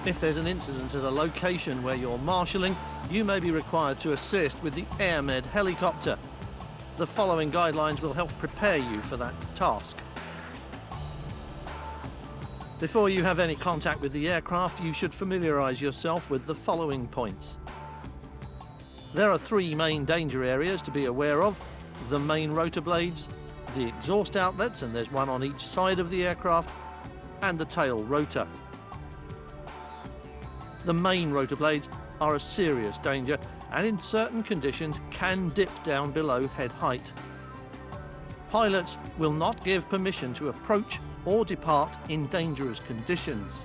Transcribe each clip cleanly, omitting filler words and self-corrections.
If there's an incident at a location where you're marshalling, you may be required to assist with the AirMed helicopter. The following guidelines will help prepare you for that task. Before you have any contact with the aircraft, you should familiarise yourself with the following points. There are 3 main danger areas to be aware of: the main rotor blades, the exhaust outlets, and there's one on each side of the aircraft, and the tail rotor. The main rotor blades are a serious danger and in certain conditions can dip down below head height. Pilots will not give permission to approach or depart in dangerous conditions.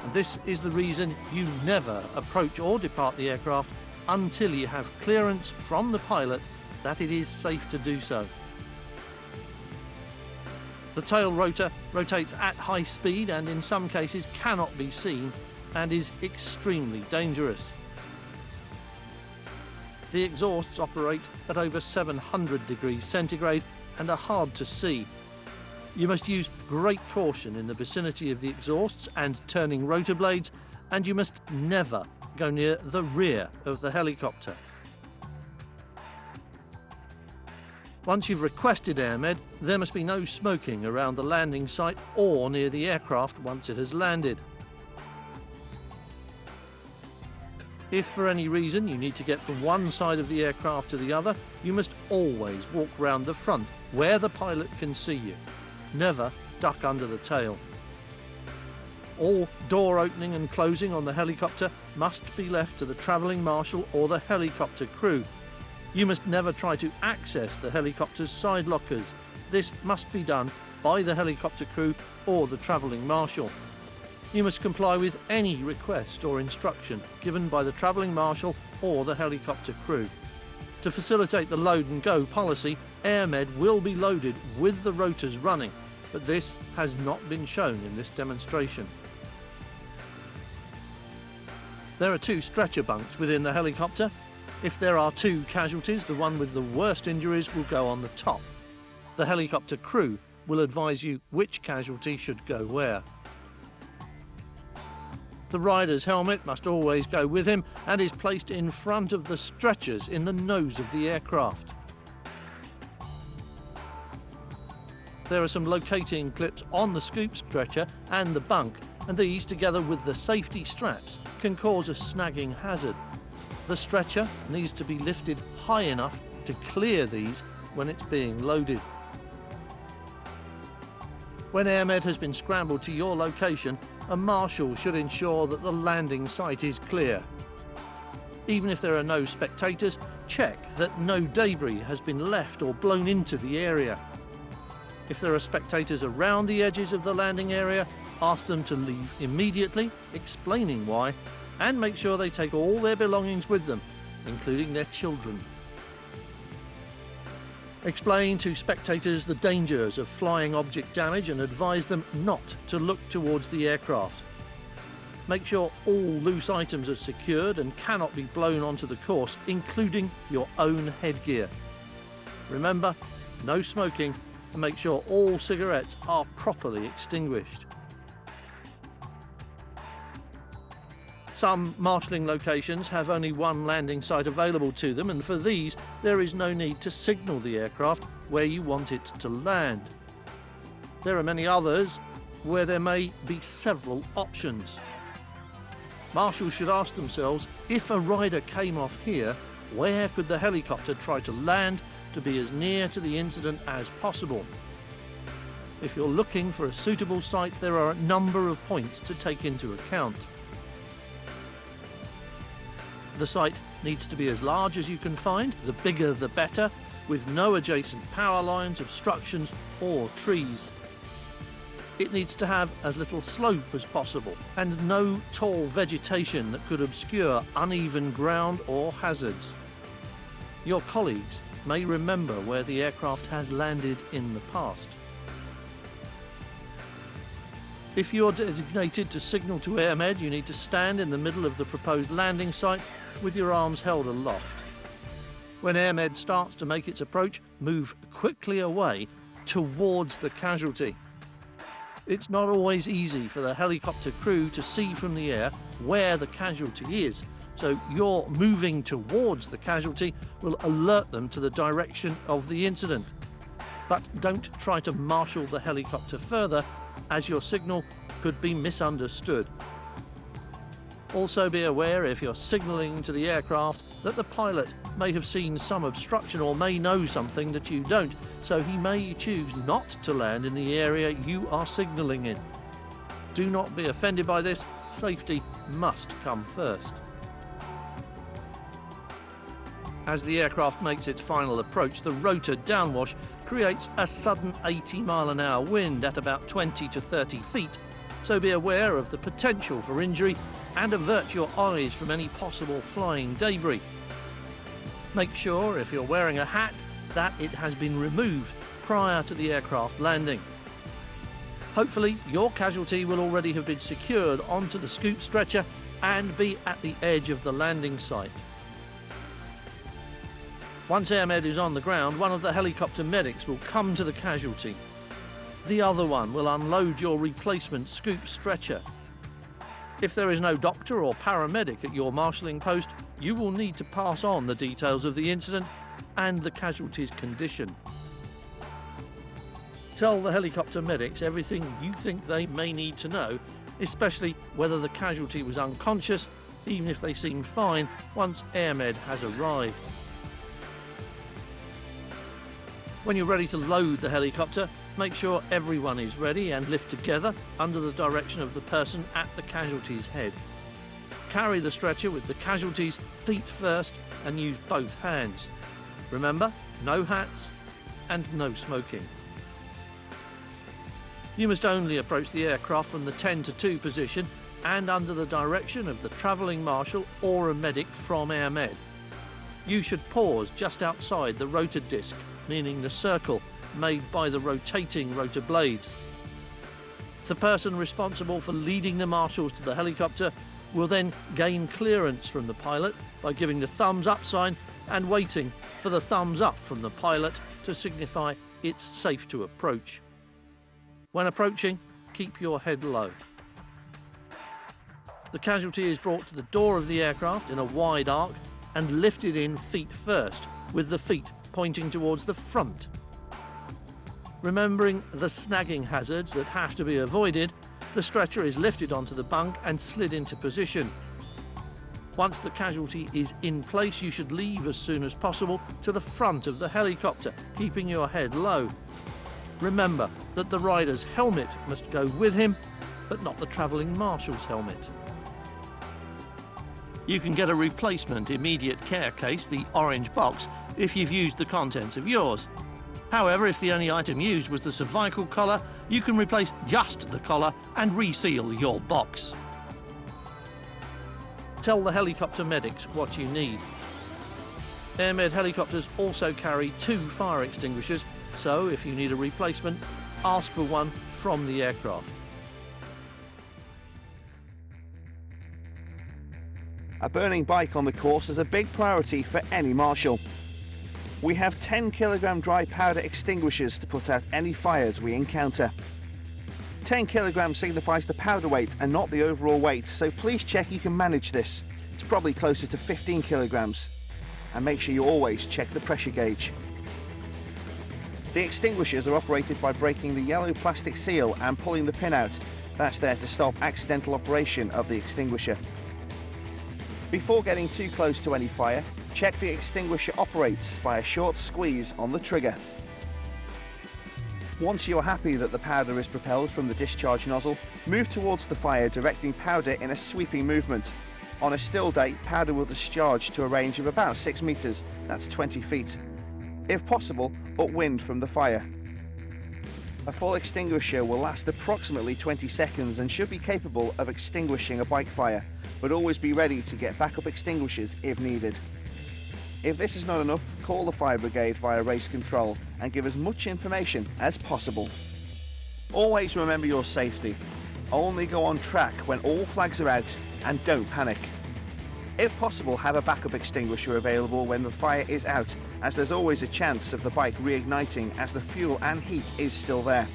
And this is the reason you never approach or depart the aircraft until you have clearance from the pilot that it is safe to do so. The tail rotor rotates at high speed and in some cases cannot be seen and is extremely dangerous. The exhausts operate at over 700 degrees centigrade and are hard to see. You must use great caution in the vicinity of the exhausts and turning rotor blades, and you must never go near the rear of the helicopter. Once you've requested AirMed, there must be no smoking around the landing site or near the aircraft once it has landed. If for any reason you need to get from one side of the aircraft to the other, you must always walk round the front where the pilot can see you. Never duck under the tail. All door opening and closing on the helicopter must be left to the travelling marshal or the helicopter crew. You must never try to access the helicopter's side lockers. This must be done by the helicopter crew or the travelling marshal. You must comply with any request or instruction given by the travelling marshal or the helicopter crew. To facilitate the load and go policy, AirMed will be loaded with the rotors running, but this has not been shown in this demonstration. There are 2 stretcher bunks within the helicopter. If there are 2 casualties, the one with the worst injuries will go on the top. The helicopter crew will advise you which casualty should go where. The rider's helmet must always go with him and is placed in front of the stretchers in the nose of the aircraft. There are some locating clips on the scoop stretcher and the bunk, and these, together with the safety straps, can cause a snagging hazard. The stretcher needs to be lifted high enough to clear these when it's being loaded. When AirMed has been scrambled to your location, a marshal should ensure that the landing site is clear. Even if there are no spectators, check that no debris has been left or blown into the area. If there are spectators around the edges of the landing area, ask them to leave immediately, explaining why, and make sure they take all their belongings with them, including their children. Explain to spectators the dangers of flying object damage and advise them not to look towards the aircraft. Make sure all loose items are secured and cannot be blown onto the course, including your own headgear. Remember, no smoking, and make sure all cigarettes are properly extinguished. Some marshalling locations have only one landing site available to them, and for these there is no need to signal the aircraft where you want it to land. There are many others where there may be several options. Marshals should ask themselves, if a rider came off here, where could the helicopter try to land to be as near to the incident as possible? If you're looking for a suitable site, there are a number of points to take into account. The site needs to be as large as you can find, the bigger the better, with no adjacent power lines, obstructions or trees. It needs to have as little slope as possible and no tall vegetation that could obscure uneven ground or hazards. Your colleagues may remember where the aircraft has landed in the past. If you're designated to signal to AirMed, you need to stand in the middle of the proposed landing site with your arms held aloft. When AirMed starts to make its approach, move quickly away towards the casualty. It's not always easy for the helicopter crew to see from the air where the casualty is, so your moving towards the casualty will alert them to the direction of the incident. But don't try to marshal the helicopter further, as your signal could be misunderstood. Also be aware, if you're signalling to the aircraft, that the pilot may have seen some obstruction or may know something that you don't, so he may choose not to land in the area you are signalling in. Do not be offended by this. Safety must come first. As the aircraft makes its final approach, the rotor downwash creates a sudden 80-mile-an-hour wind at about 20 to 30 feet, so be aware of the potential for injury and avert your eyes from any possible flying debris. Make sure, if you're wearing a hat, that it has been removed prior to the aircraft landing. Hopefully, your casualty will already have been secured onto the scoop stretcher and be at the edge of the landing site. Once AirMed is on the ground, one of the helicopter medics will come to the casualty. The other one will unload your replacement scoop stretcher. If there is no doctor or paramedic at your marshalling post, you will need to pass on the details of the incident and the casualty's condition. Tell the helicopter medics everything you think they may need to know, especially whether the casualty was unconscious, even if they seem fine once AirMed has arrived. When you're ready to load the helicopter, make sure everyone is ready and lift together under the direction of the person at the casualty's head. Carry the stretcher with the casualty's feet first and use both hands. Remember, no hats and no smoking. You must only approach the aircraft from the 10 to 2 position and under the direction of the travelling marshal or a medic from AirMed. You should pause just outside the rotor disc, meaning the circle made by the rotating rotor blades. The person responsible for leading the marshals to the helicopter will then gain clearance from the pilot by giving the thumbs up sign and waiting for the thumbs up from the pilot to signify it's safe to approach. When approaching, keep your head low. The casualty is brought to the door of the aircraft in a wide arc and lifted in feet first, with the feet pointing towards the front. Remembering the snagging hazards that have to be avoided, the stretcher is lifted onto the bunk and slid into position. Once the casualty is in place, you should leave as soon as possible to the front of the helicopter, keeping your head low. Remember that the rider's helmet must go with him, but not the travelling marshal's helmet. You can get a replacement immediate care case, the orange box, if you've used the contents of yours. However, if the only item used was the cervical collar, you can replace just the collar and reseal your box. Tell the helicopter medics what you need. AirMed helicopters also carry 2 fire extinguishers, so if you need a replacement, ask for one from the aircraft. A burning bike on the course is a big priority for any marshal. We have 10 kilogram dry powder extinguishers to put out any fires we encounter. 10 kilograms signifies the powder weight and not the overall weight, so please check you can manage this. It's probably closer to 15 kilograms. And make sure you always check the pressure gauge. The extinguishers are operated by breaking the yellow plastic seal and pulling the pin out. That's there to stop accidental operation of the extinguisher. Before getting too close to any fire, check the extinguisher operates by a short squeeze on the trigger. Once you're happy that the powder is propelled from the discharge nozzle, move towards the fire, directing powder in a sweeping movement. On a still day, powder will discharge to a range of about 6 meters, that's 20 feet. If possible, upwind from the fire. A full extinguisher will last approximately 20 seconds and should be capable of extinguishing a bike fire, but always be ready to get backup extinguishers if needed. If this is not enough, call the fire brigade via race control and give as much information as possible. Always remember your safety. Only go on track when all flags are out and don't panic. If possible, have a backup extinguisher available when the fire is out, as there's always a chance of the bike reigniting as the fuel and heat is still there.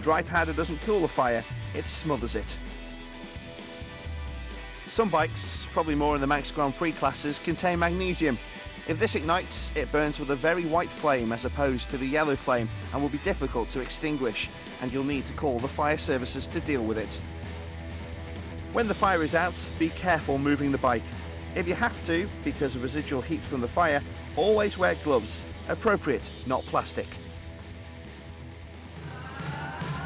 Dry powder doesn't cool a fire, it smothers it. Some bikes, probably more in the Manx Grand Prix classes, contain magnesium. If this ignites, it burns with a very white flame as opposed to the yellow flame and will be difficult to extinguish, and you'll need to call the fire services to deal with it. When the fire is out, be careful moving the bike. If you have to, because of residual heat from the fire, always wear gloves. Appropriate, not plastic.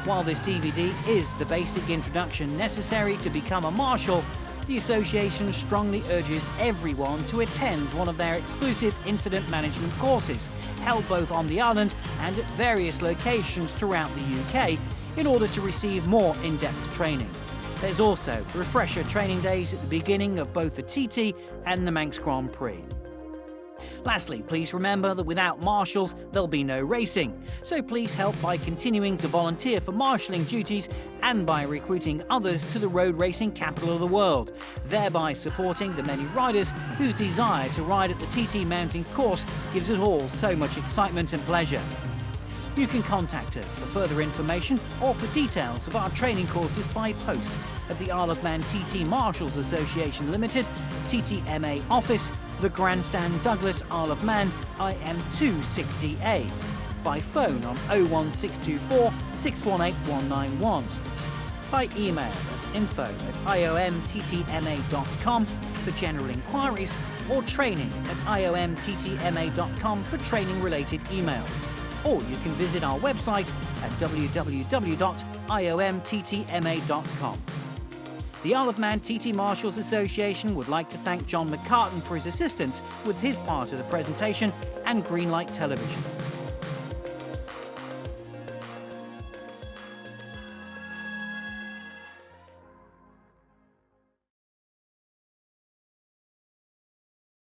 While this DVD is the basic introduction necessary to become a marshal, the association strongly urges everyone to attend one of their exclusive incident management courses, held both on the island and at various locations throughout the UK, in order to receive more in-depth training. There's also refresher training days at the beginning of both the TT and the Manx Grand Prix. Lastly, please remember that without marshals, there'll be no racing. So please help by continuing to volunteer for marshalling duties and by recruiting others to the road racing capital of the world, thereby supporting the many riders whose desire to ride at the TT mountain course gives us all so much excitement and pleasure. You can contact us for further information or for details of our training courses by post at the Isle of Man TT Marshals Association Limited, TTMA Office, the Grandstand Douglas, Isle of Man, IM260A, by phone on 01624 618 191, by email at info@iomttma.com for general inquiries, or training at iomttma.com for training-related emails. Or you can visit our website at www.iomttma.com. The Isle of Man TT Marshals Association would like to thank John McCartan for his assistance with his part of the presentation and Greenlight Television.